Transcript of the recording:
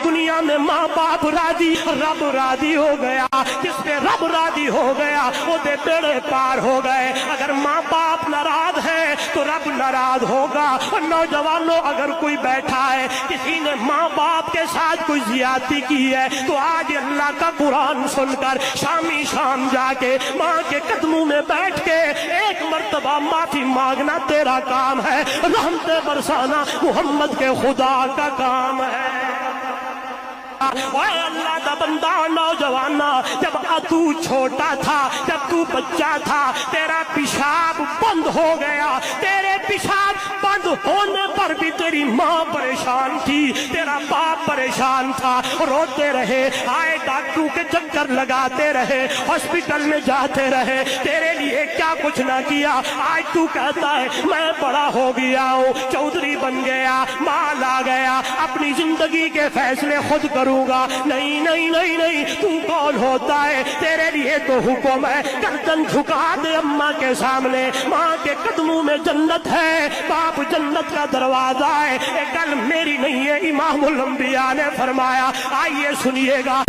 دنیا میں ماں باپ راضی، رب راضی ہو گیا۔ جس پہ رب راضی ہو گیا وہ دے بیڑے پار ہو گئے۔ اگر ماں باپ ناراض ہے تو رب ناراض ہوگا۔ اور نوجوانوں، اگر کوئی بیٹھا ہے کسی نے ماں باپ کے ساتھ کوئی زیادتی کی ہے تو آج اللہ کا قرآن سن کر شامی شام جا کے ماں کے قدموں میں بیٹھ کے ایک مرتبہ معافی مانگنا تیرا کام ہے، رحمت برسانا محمد کے خدا کا کام ہے۔ اے اللہ دا بندہ نوجوانا، جب تو چھوٹا تھا، جب تو بچہ تھا، تیرا پیشاب بند ہو گیا، تیرے پیشاب بند ہونے پر بھی تیری ماں پریشان تھی، تیرا باپ پریشان تھا، روتے رہے، آئے ڈاکٹروں کے چکر لگاتے رہے، ہاسپٹل میں جاتے رہے، تیرے لیے کیا کچھ نہ کیا۔ آج تو کہتا ہے میں بڑا ہو گیا ہوں، چودھری بن گیا، مال آ گیا، اپنی زندگی کے فیصلے خود کروں گا۔ نہیں نہیں نہیں نہیں، تو کون ہوتا ہے؟ تیرے لیے تو حکم ہے گردن جھکا دے اماں کے سامنے، ماں کے قدموں میں جنت ہے، باپ جنت کا دروازہ ہے۔ ایک گل میری نہیں ہے، امام الانبیاء نے فرمایا، آئیے سنیے گا۔